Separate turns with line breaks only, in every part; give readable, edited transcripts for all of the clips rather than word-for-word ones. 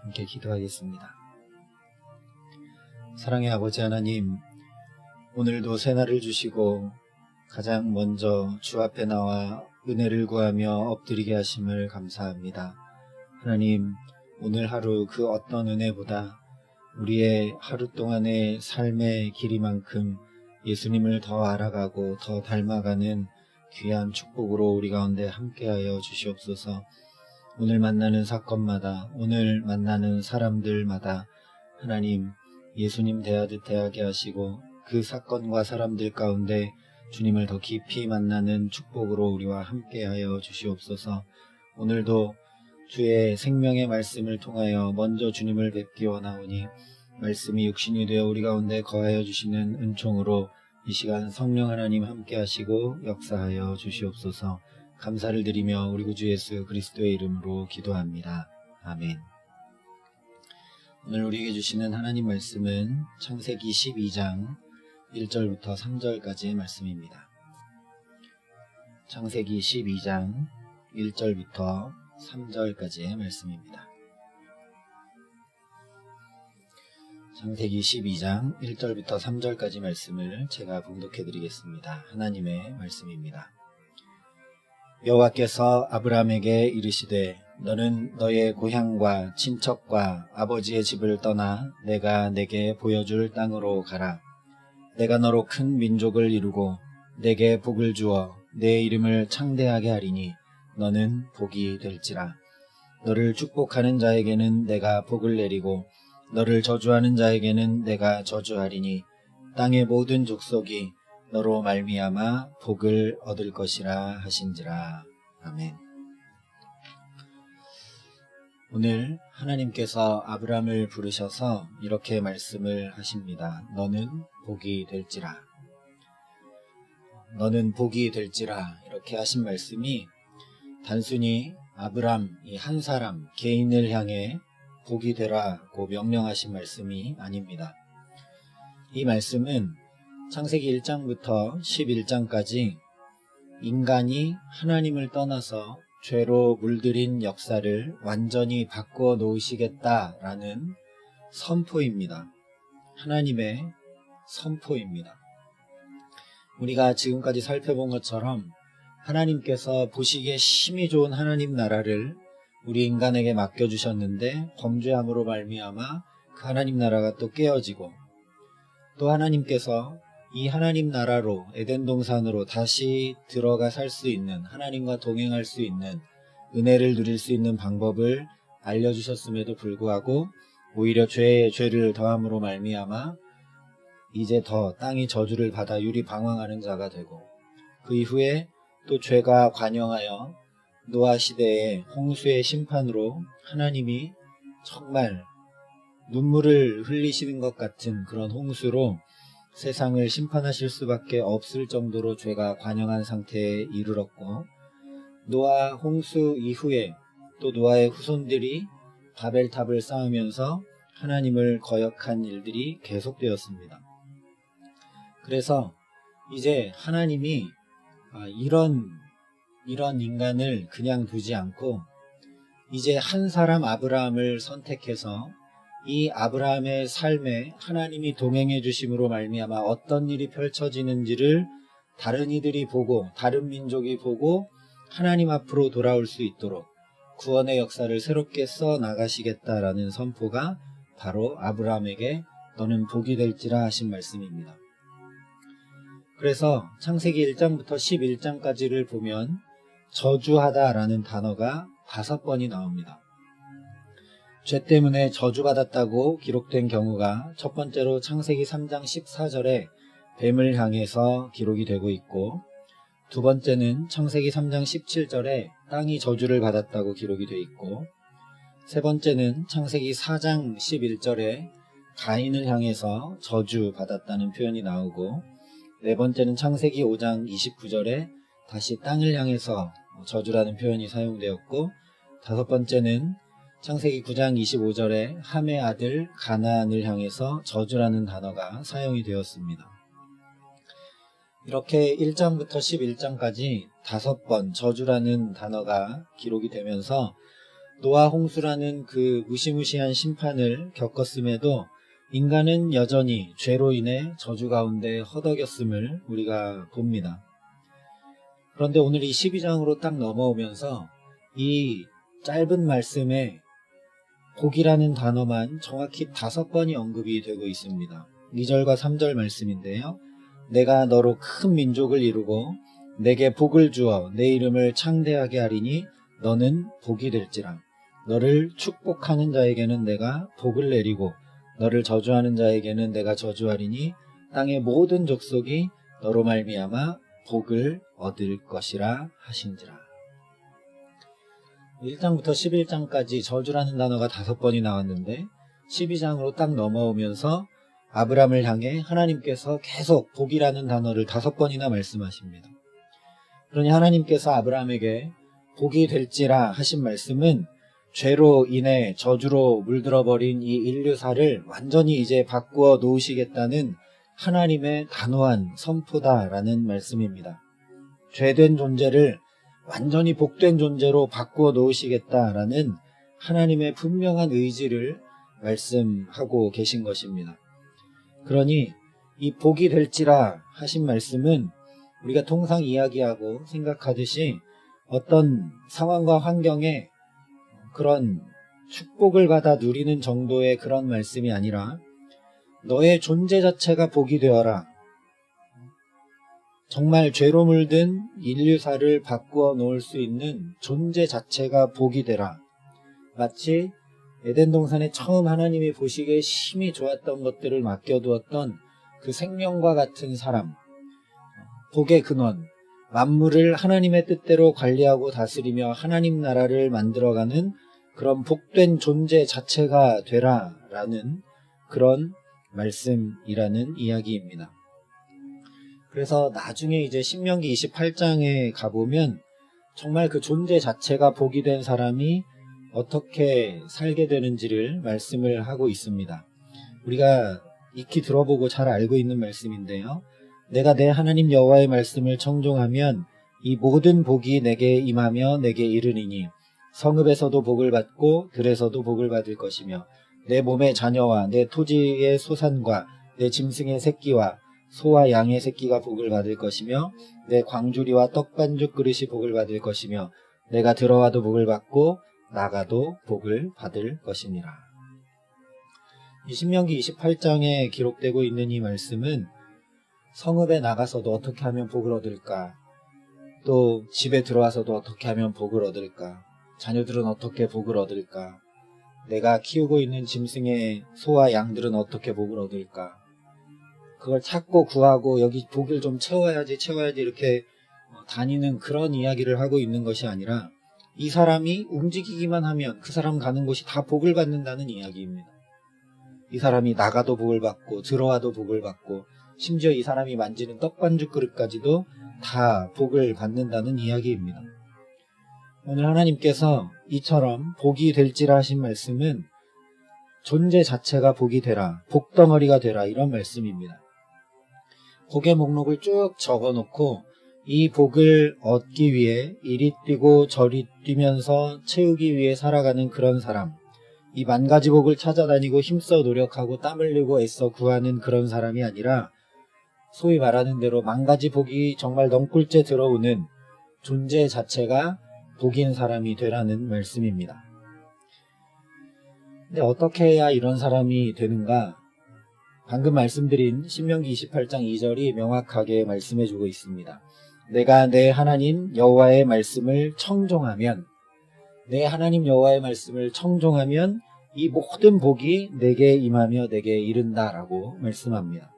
함께 기도하겠습니다. 사랑의 아버지 하나님, 오늘도 새날을 주시고 가장 먼저 주 앞에 나와 은혜를 구하며 엎드리게 하심을 감사합니다. 하나님, 오늘 하루 그 어떤 은혜보다 우리의 하루 동안의 삶의 길이만큼 예수님을 더 알아가고 더 닮아가는 귀한 축복으로 우리 가운데 함께하여 주시옵소서. 오늘 만나는 사건마다, 오늘 만나는 사람들마다 하나님 예수님 대하듯 대하게 하시고 그 사건과 사람들 가운데 주님을 더 깊이 만나는 축복으로 우리와 함께하여 주시옵소서. 오늘도 주의 생명의 말씀을 통하여 먼저 주님을 뵙기 원하오니 말씀이 육신이 되어 우리 가운데 거하여 주시는 은총으로 이 시간 성령 하나님 함께 하시고 역사하여 주시옵소서. 감사를 드리며 우리 구주 예수 그리스도의 이름으로 기도합니다. 아멘. 오늘 우리에게 주시는 하나님 말씀은 창세기 12장 1절부터 3절까지의 말씀입니다. 창세기 12장 1절부터 3절까지의 말씀입니다. 창세기 12장 1절부터 3절까지 말씀을 제가 봉독해 드리겠습니다. 하나님의 말씀입니다. 여호와께서 아브라함에게 이르시되 너는 너의 고향과 친척과 아버지의 집을 떠나 내가 내게 보여줄 땅으로 가라. 내가 너로 큰 민족을 이루고 내게 복을 주어 내 이름을 창대하게 하리니 너는 복이 될지라. 너를 축복하는 자에게는 내가 복을 내리고 너를 저주하는 자에게는 내가 저주하리니 땅의 모든 족속이 너로 말미암아 복을 얻을 것이라 하신지라. 아멘. 오늘 하나님께서 아브라함을 부르셔서 이렇게 말씀을 하십니다. 너는 복이 될지라. 너는 복이 될지라. 이렇게 하신 말씀이 단순히 아브라함 이 한 사람 개인을 향해 복이 되라고 명령하신 말씀이 아닙니다. 이 말씀은 창세기 1장부터 11장까지 인간이 하나님을 떠나서 죄로 물들인 역사를 완전히 바꿔 놓으시겠다라는 선포입니다. 하나님의 선포입니다. 우리가 지금까지 살펴본 것처럼 하나님께서 보시기에 심히 좋은 하나님 나라를 우리 인간에게 맡겨주셨는데 범죄함으로 말미암아 그 하나님 나라가 또 깨어지고 또 하나님께서 이 하나님 나라로 에덴 동산으로 다시 들어가 살 수 있는 하나님과 동행할 수 있는 은혜를 누릴 수 있는 방법을 알려주셨음에도 불구하고 오히려 죄를 더함으로 말미암아 이제 더 땅이 저주를 받아 유리방황하는 자가 되고 그 이후에 또 죄가 관영하여 노아 시대의 홍수의 심판으로 하나님이 정말 눈물을 흘리시는 것 같은 그런 홍수로 세상을 심판하실 수밖에 없을 정도로 죄가 관영한 상태에 이르렀고 노아 홍수 이후에 또 노아의 후손들이 바벨탑을 쌓으면서 하나님을 거역한 일들이 계속되었습니다. 그래서 이제 하나님이 이런 인간을 그냥 두지 않고 이제 한 사람 아브라함을 선택해서 이 아브라함의 삶에 하나님이 동행해 주심으로 말미암아 어떤 일이 펼쳐지는지를 다른 이들이 보고 다른 민족이 보고 하나님 앞으로 돌아올 수 있도록 구원의 역사를 새롭게 써 나가시겠다라는 선포가 바로 아브라함에게 너는 복이 될지라 하신 말씀입니다. 그래서 창세기 1장부터 11장까지를 보면 저주하다라는 단어가 5번이 나옵니다. 죄 때문에 저주받았다고 기록된 경우가 첫 번째로 창세기 3장 14절에 뱀을 향해서 기록이 되고 있고 두 번째는 창세기 3장 17절에 땅이 저주를 받았다고 기록이 되어 있고 세 번째는 창세기 4장 11절에 가인을 향해서 저주받았다는 표현이 나오고 네 번째는 창세기 5장 29절에 다시 땅을 향해서 저주라는 표현이 사용되었고 다섯 번째는 창세기 9장 25절에 함의 아들 가나안을 향해서 저주라는 단어가 사용이 되었습니다. 이렇게 1장부터 11장까지 5번 저주라는 단어가 기록이 되면서 노아 홍수라는 그 무시무시한 심판을 겪었음에도 인간은 여전히 죄로 인해 저주 가운데 허덕였음을 우리가 봅니다. 그런데 오늘 이 12장으로 딱 넘어오면서 이 짧은 말씀에 복이라는 단어만 정확히 5번이 언급이 되고 있습니다. 2절과 3절 말씀인데요. 내가 너로 큰 민족을 이루고 내게 복을 주어 내 이름을 창대하게 하리니 너는 복이 될지라. 너를 축복하는 자에게는 내가 복을 내리고 너를 저주하는 자에게는 내가 저주하리니 땅의 모든 족속이 너로 말미암아 복을 얻을 것이라 하신지라. 1장부터 11장까지 저주라는 단어가 5번이 나왔는데 12장으로 딱 넘어오면서 아브람을 향해 하나님께서 계속 복이라는 단어를 5번이나 말씀하십니다. 그러니 하나님께서 아브람에게 복이 될지라 하신 말씀은 죄로 인해 저주로 물들어버린 이 인류사를 완전히 이제 바꾸어 놓으시겠다는 하나님의 단호한 선포다라는 말씀입니다. 죄된 존재를 완전히 복된 존재로 바꾸어 놓으시겠다라는 하나님의 분명한 의지를 말씀하고 계신 것입니다. 그러니 이 복이 될지라 하신 말씀은 우리가 통상 이야기하고 생각하듯이 어떤 상황과 환경에 그런 축복을 받아 누리는 정도의 그런 말씀이 아니라 너의 존재 자체가 복이 되어라. 정말 죄로 물든 인류사를 바꾸어 놓을 수 있는 존재 자체가 복이 되라. 마치 에덴 동산에 처음 하나님이 보시기에 심히 좋았던 것들을 맡겨두었던 그 생명과 같은 사람, 복의 근원, 만물을 하나님의 뜻대로 관리하고 다스리며 하나님 나라를 만들어가는 그런 복된 존재 자체가 되라라는 그런 말씀이라는 이야기입니다. 그래서 나중에 이제 신명기 28장에 가보면 정말 그 존재 자체가 복이 된 사람이 어떻게 살게 되는지를 말씀을 하고 있습니다. 우리가 익히 들어보고 잘 알고 있는 말씀인데요. 내가 내 하나님 여호와의 말씀을 청종하면 이 모든 복이 내게 임하며 내게 이르니니 성읍에서도 복을 받고 들에서도 복을 받을 것이며 내 몸의 자녀와 내 토지의 소산과 내 짐승의 새끼와 소와 양의 새끼가 복을 받을 것이며 내 광주리와 떡반죽 그릇이 복을 받을 것이며 내가 들어와도 복을 받고 나가도 복을 받을 것이니라. 이 신명기 28장에 기록되고 있는 이 말씀은 성읍에 나가서도 어떻게 하면 복을 얻을까, 또 집에 들어와서도 어떻게 하면 복을 얻을까, 자녀들은 어떻게 복을 얻을까, 내가 키우고 있는 짐승의 소와 양들은 어떻게 복을 얻을까, 그걸 찾고 구하고 여기 복을 좀 채워야지 이렇게 다니는 그런 이야기를 하고 있는 것이 아니라 이 사람이 움직이기만 하면 그 사람 가는 곳이 다 복을 받는다는 이야기입니다. 이 사람이 나가도 복을 받고 들어와도 복을 받고 심지어 이 사람이 만지는 떡반죽 그릇까지도 다 복을 받는다는 이야기입니다. 오늘 하나님께서 이처럼 복이 될지라 하신 말씀은 존재 자체가 복이 되라, 복덩어리가 되라, 이런 말씀입니다. 복의 목록을 쭉 적어놓고 이 복을 얻기 위해 이리 뛰고 저리 뛰면서 채우기 위해 살아가는 그런 사람, 이 만 가지 복을 찾아다니고 힘써 노력하고 땀 흘리고 애써 구하는 그런 사람이 아니라 소위 말하는 대로 만 가지 복이 정말 넝굴째 들어오는 존재 자체가 복인 사람이 되라는 말씀입니다. 근데 어떻게 해야 이런 사람이 되는가? 방금 말씀드린 신명기 28장 2절이 명확하게 말씀해주고 있습니다. 내가 내 하나님 여호와의 말씀을 청종하면, 내 하나님 여호와의 말씀을 청종하면 이 모든 복이 내게 임하며 내게 이른다라고 말씀합니다.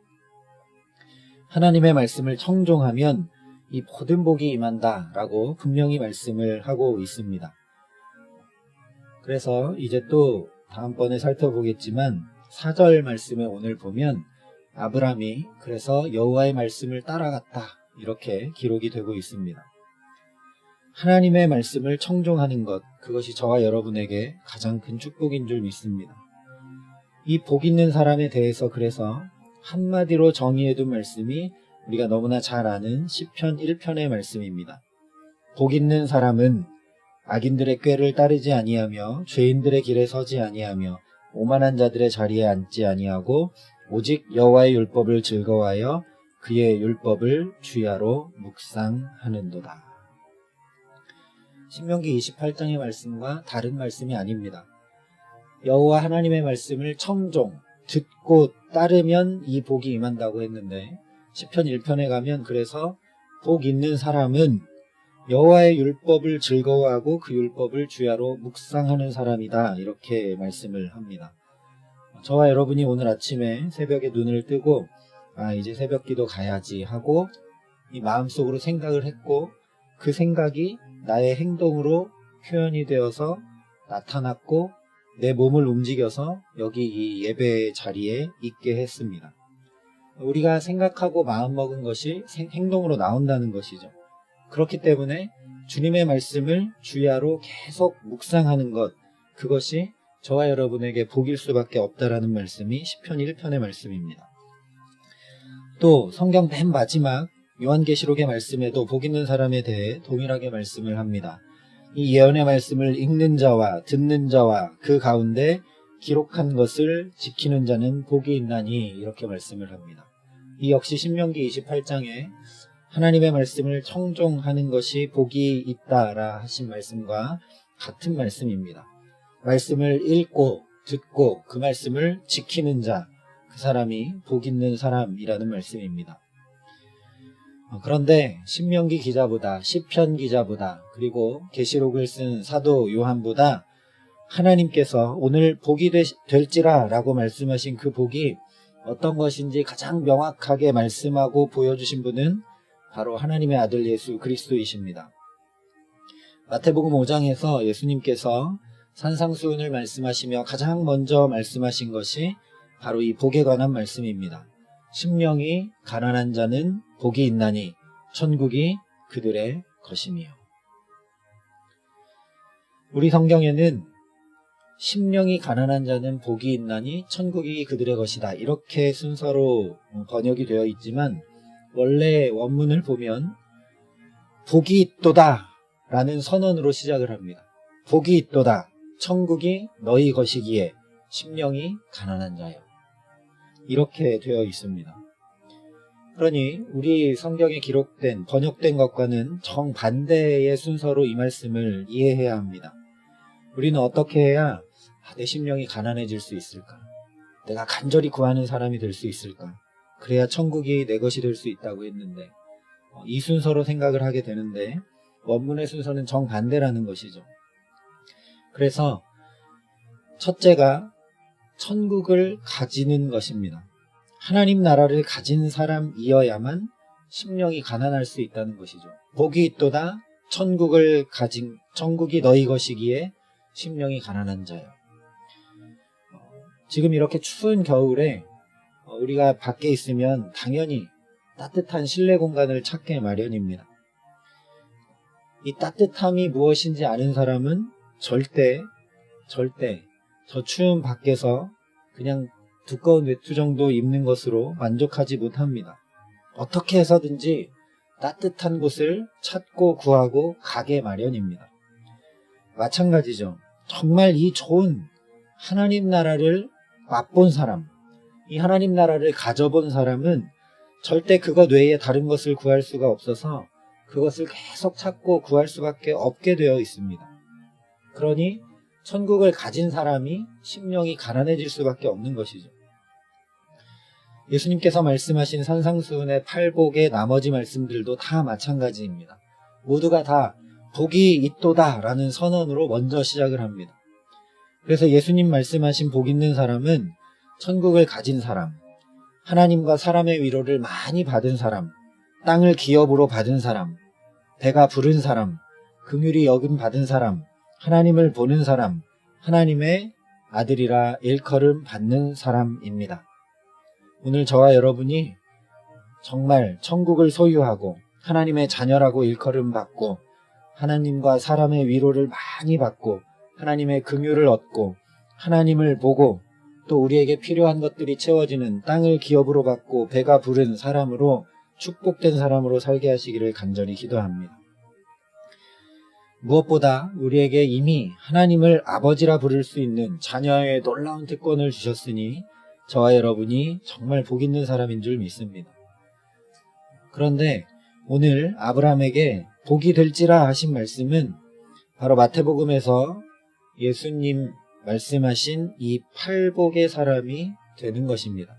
하나님의 말씀을 청종하면 이 모든 복이 임한다라고 분명히 말씀을 하고 있습니다. 그래서 이제 또 다음번에 살펴보겠지만 4절 말씀에 오늘 보면 아브람이 그래서 여호와의 말씀을 따라갔다, 이렇게 기록이 되고 있습니다. 하나님의 말씀을 청종하는 것, 그것이 저와 여러분에게 가장 큰 축복인 줄 믿습니다. 이 복 있는 사람에 대해서 그래서 한마디로 정의해둔 말씀이 우리가 너무나 잘 아는 시편 1편의 말씀입니다. 복 있는 사람은 악인들의 꾀를 따르지 아니하며 죄인들의 길에 서지 아니하며 오만한 자들의 자리에 앉지 아니하고 오직 여호와의 율법을 즐거워하여 그의 율법을 주야로 묵상하는도다. 신명기 28장의 말씀과 다른 말씀이 아닙니다. 여호와 하나님의 말씀을 청종, 듣고 따르면 이 복이 임한다고 했는데 시편 1편에 가면 그래서 복 있는 사람은 여호와의 율법을 즐거워하고 그 율법을 주야로 묵상하는 사람이다, 이렇게 말씀을 합니다. 저와 여러분이 오늘 아침에 새벽에 눈을 뜨고 이제 새벽기도 가야지 하고 이 마음속으로 생각을 했고 그 생각이 나의 행동으로 표현이 되어서 나타났고 내 몸을 움직여서 여기 이 예배 자리에 있게 했습니다. 우리가 생각하고 마음먹은 것이 행동으로 나온다는 것이죠. 그렇기 때문에 주님의 말씀을 주야로 계속 묵상하는 것, 그것이 저와 여러분에게 복일 수밖에 없다라는 말씀이 시편 1편의 말씀입니다. 또 성경 맨 마지막 요한계시록의 말씀에도 복 있는 사람에 대해 동일하게 말씀을 합니다. 이 예언의 말씀을 읽는 자와 듣는 자와 그 가운데 기록한 것을 지키는 자는 복이 있나니, 이렇게 말씀을 합니다. 이 역시 신명기 28장에 하나님의 말씀을 청종하는 것이 복이 있다라 하신 말씀과 같은 말씀입니다. 말씀을 읽고 듣고 그 말씀을 지키는 자, 그 사람이 복 있는 사람이라는 말씀입니다. 그런데 신명기 기자보다, 시편 기자보다, 그리고 계시록을 쓴 사도 요한보다 하나님께서 오늘 복이 될지라 라고 말씀하신 그 복이 어떤 것인지 가장 명확하게 말씀하고 보여주신 분은 바로 하나님의 아들 예수 그리스도이십니다. 마태복음 5장에서 예수님께서 산상수훈을 말씀하시며 가장 먼저 말씀하신 것이 바로 이 복에 관한 말씀입니다. 심령이 가난한 자는 복이 있나니 천국이 그들의 것이며. 우리 성경에는 심령이 가난한 자는 복이 있나니 천국이 그들의 것이다, 이렇게 순서로 번역이 되어 있지만 원래 원문을 보면 복이 있도다 라는 선언으로 시작을 합니다. 복이 있도다, 천국이 너희 것이기에 심령이 가난한 자여, 이렇게 되어 있습니다. 그러니 우리 성경에 기록된, 번역된 것과는 정반대의 순서로 이 말씀을 이해해야 합니다. 우리는 어떻게 해야 내 심령이 가난해질 수 있을까? 내가 간절히 구하는 사람이 될 수 있을까? 그래야 천국이 내 것이 될 수 있다고 했는데 이 순서로 생각을 하게 되는데 원문의 순서는 정반대라는 것이죠. 그래서 첫째가 천국을 가지는 것입니다. 하나님 나라를 가진 사람이어야만 심령이 가난할 수 있다는 것이죠. 복이 있도다, 천국이 너희 것이기에 심령이 가난한 자요. 지금 이렇게 추운 겨울에 우리가 밖에 있으면 당연히 따뜻한 실내 공간을 찾게 마련입니다. 이 따뜻함이 무엇인지 아는 사람은 절대 저 추운 밖에서 그냥 두꺼운 외투 정도 입는 것으로 만족하지 못합니다. 어떻게 해서든지 따뜻한 곳을 찾고 구하고 가게 마련입니다. 마찬가지죠. 정말 이 좋은 하나님 나라를 맛본 사람, 이 하나님 나라를 가져본 사람은 절대 그것 외에 다른 것을 구할 수가 없어서 그것을 계속 찾고 구할 수밖에 없게 되어 있습니다. 그러니 천국을 가진 사람이 심령이 가난해질 수밖에 없는 것이죠. 예수님께서 말씀하신 산상수훈의 8복의 나머지 말씀들도 다 마찬가지입니다. 모두가 다 복이 있도다 라는 선언으로 먼저 시작을 합니다. 그래서 예수님 말씀하신 복 있는 사람은 천국을 가진 사람, 하나님과 사람의 위로를 많이 받은 사람, 땅을 기업으로 받은 사람, 배가 부른 사람, 긍휼히 여김 받은 사람, 하나님을 보는 사람, 하나님의 아들이라 일컬음 받는 사람입니다. 오늘 저와 여러분이 정말 천국을 소유하고 하나님의 자녀라고 일컬음 받고 하나님과 사람의 위로를 많이 받고 하나님의 긍휼을 얻고 하나님을 보고 또 우리에게 필요한 것들이 채워지는 땅을 기업으로 받고 배가 부른 사람으로 축복된 사람으로 살게 하시기를 간절히 기도합니다. 무엇보다 우리에게 이미 하나님을 아버지라 부를 수 있는 자녀의 놀라운 특권을 주셨으니 저와 여러분이 정말 복 있는 사람인 줄 믿습니다. 그런데 오늘 아브라함에게 복이 될지라 하신 말씀은 바로 마태복음에서 예수님 말씀하신 이 팔복의 사람이 되는 것입니다.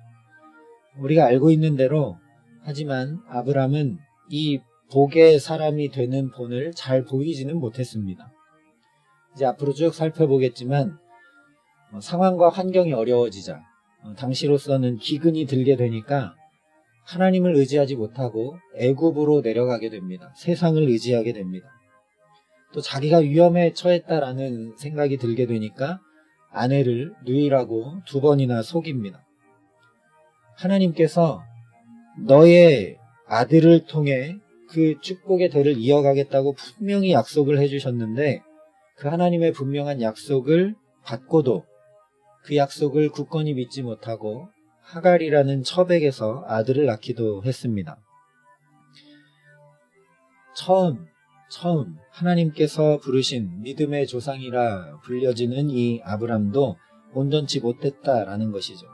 우리가 알고 있는 대로 하지만 아브라함은 이 복의 사람이 되는 본을 잘 보이지는 못했습니다. 이제 앞으로 쭉 살펴보겠지만 상황과 환경이 어려워지자 당시로서는 기근이 들게 되니까 하나님을 의지하지 못하고 애굽으로 내려가게 됩니다. 세상을 의지하게 됩니다. 또 자기가 위험에 처했다라는 생각이 들게 되니까 아내를 누이라고 2번이나 속입니다. 하나님께서 너의 아들을 통해 그 축복의 대를 이어가겠다고 분명히 약속을 해주셨는데 그 하나님의 분명한 약속을 받고도 그 약속을 굳건히 믿지 못하고 하갈이라는 처백에서 아들을 낳기도 했습니다. 처음 하나님께서 부르신 믿음의 조상이라 불려지는 이 아브람도 온전치 못했다라는 것이죠.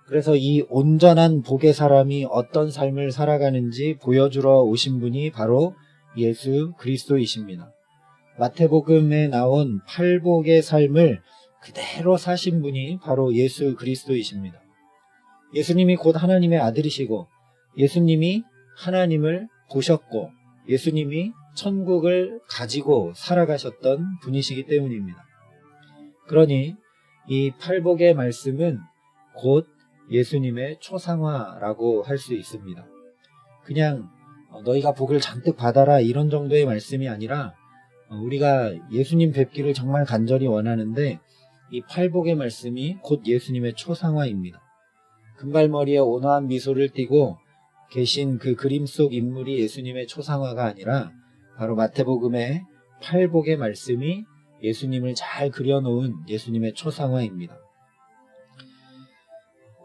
그래서 이 온전한 복의 사람이 어떤 삶을 살아가는지 보여주러 오신 분이 바로 예수 그리스도이십니다. 마태복음에 나온 팔복의 삶을 그대로 사신 분이 바로 예수 그리스도이십니다. 예수님이 곧 하나님의 아들이시고 예수님이 하나님을 보셨고 예수님이 천국을 가지고 살아가셨던 분이시기 때문입니다. 그러니 이 팔복의 말씀은 곧 예수님의 초상화라고 할 수 있습니다. 그냥 너희가 복을 잔뜩 받아라 이런 정도의 말씀이 아니라 우리가 예수님 뵙기를 정말 간절히 원하는데 이 팔복의 말씀이 곧 예수님의 초상화입니다. 금발머리에 온화한 미소를 띠고 계신 그 그림 속 인물이 예수님의 초상화가 아니라 바로 마태복음의 팔복의 말씀이 예수님을 잘 그려놓은 예수님의 초상화입니다.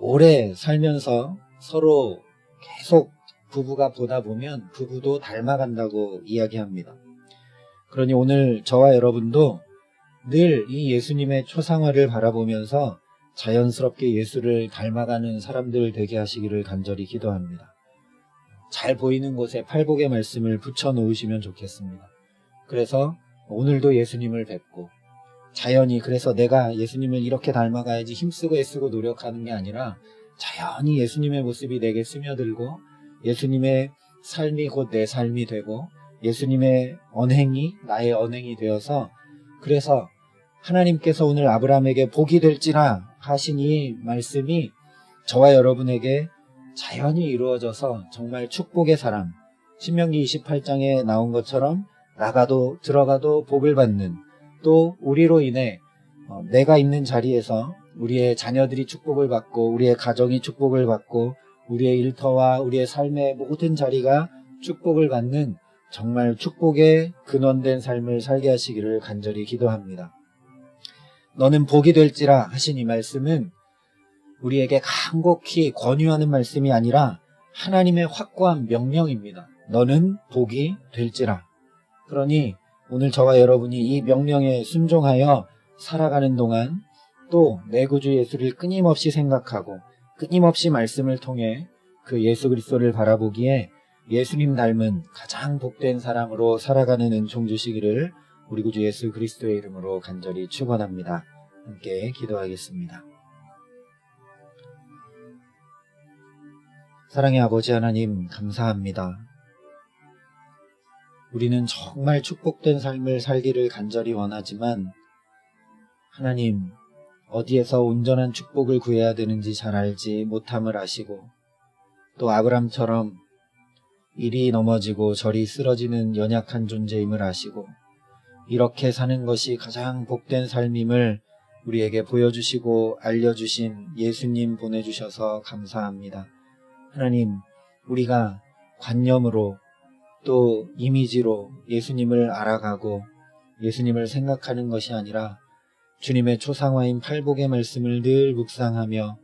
오래 살면서 서로 계속 부부가 보다 보면 부부도 닮아간다고 이야기합니다. 그러니 오늘 저와 여러분도 늘 이 예수님의 초상화를 바라보면서 자연스럽게 예수를 닮아가는 사람들 되게 하시기를 간절히 기도합니다. 잘 보이는 곳에 팔복의 말씀을 붙여 놓으시면 좋겠습니다. 그래서 오늘도 예수님을 뵙고 자연히 그래서 내가 예수님을 이렇게 닮아가야지 힘쓰고 애쓰고 노력하는 게 아니라 자연히 예수님의 모습이 내게 스며들고 예수님의 삶이 곧 내 삶이 되고 예수님의 언행이 나의 언행이 되어서 그래서 하나님께서 오늘 아브라함에게 복이 될지라 하신 이 말씀이 저와 여러분에게 자연히 이루어져서 정말 축복의 사람 신명기 28장에 나온 것처럼 나가도 들어가도 복을 받는 또 우리로 인해 내가 있는 자리에서 우리의 자녀들이 축복을 받고 우리의 가정이 축복을 받고 우리의 일터와 우리의 삶의 모든 자리가 축복을 받는 정말 축복의 근원된 삶을 살게 하시기를 간절히 기도합니다. 너는 복이 될지라 하신 이 말씀은 우리에게 간곡히 권유하는 말씀이 아니라 하나님의 확고한 명령입니다. 너는 복이 될지라. 그러니 오늘 저와 여러분이 이 명령에 순종하여 살아가는 동안 또 내 구주 예수를 끊임없이 생각하고 끊임없이 말씀을 통해 그 예수 그리스도를 바라보기에 예수님 닮은 가장 복된 사람으로 살아가는 은총 주시기를 우리 구주 예수 그리스도의 이름으로 간절히 축원합니다. 함께 기도하겠습니다. 사랑의 아버지 하나님 감사합니다. 우리는 정말 축복된 삶을 살기를 간절히 원하지만 하나님 어디에서 온전한 축복을 구해야 되는지 잘 알지 못함을 아시고 또 아브람처럼 이리 넘어지고 저리 쓰러지는 연약한 존재임을 아시고 이렇게 사는 것이 가장 복된 삶임을 우리에게 보여주시고 알려주신 예수님 보내주셔서 감사합니다. 하나님 우리가 관념으로 또 이미지로 예수님을 알아가고 예수님을 생각하는 것이 아니라 주님의 초상화인 팔복의 말씀을 늘 묵상하며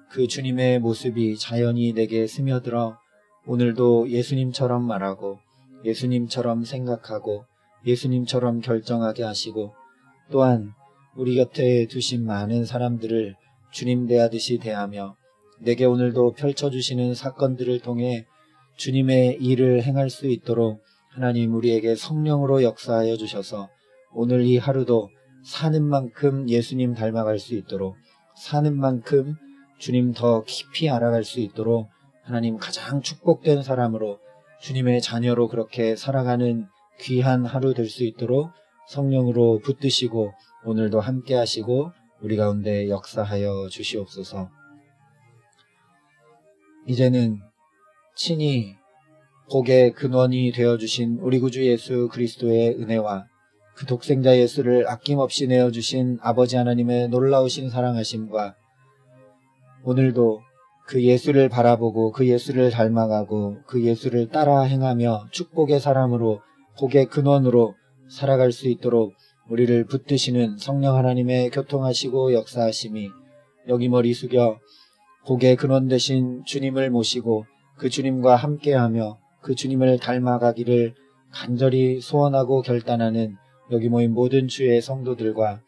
그 주님의 모습이 자연히 내게 스며들어 오늘도 예수님처럼 말하고 예수님처럼 생각하고 예수님처럼 결정하게 하시고 또한 우리 곁에 두신 많은 사람들을 주님 대하듯이 대하며 내게 오늘도 펼쳐주시는 사건들을 통해 주님의 일을 행할 수 있도록 하나님 우리에게 성령으로 역사하여 주셔서 오늘 이 하루도 사는 만큼 예수님 닮아갈 수 있도록 사는 만큼 주님 더 깊이 알아갈 수 있도록 하나님 가장 축복된 사람으로 주님의 자녀로 그렇게 살아가는 귀한 하루 될 수 있도록 성령으로 붙드시고 오늘도 함께 하시고 우리 가운데 역사하여 주시옵소서. 이제는 친히 복의 근원이 되어주신 우리 구주 예수 그리스도의 은혜와 그 독생자 예수를 아낌없이 내어주신 아버지 하나님의 놀라우신 사랑하심과 오늘도 그 예수를 바라보고 그 예수를 닮아가고 그 예수를 따라 행하며 축복의 사람으로 복의 근원으로 살아갈 수 있도록 우리를 붙드시는 성령 하나님의 교통하시고 역사하심이 여기 머리 숙여 복의 근원 되신 주님을 모시고 그 주님과 함께하며 그 주님을 닮아가기를 간절히 소원하고 결단하는 여기 모인 모든 주의 성도들과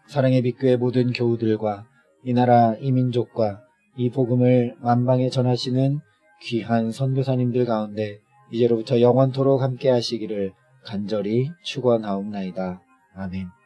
사랑의 빛교회 모든 교우들과 이 나라 이 민족과 이 복음을 만방에 전하시는 귀한 선교사님들 가운데 이제로부터 영원토록 함께 하시기를 간절히 축원하옵나이다. 아멘.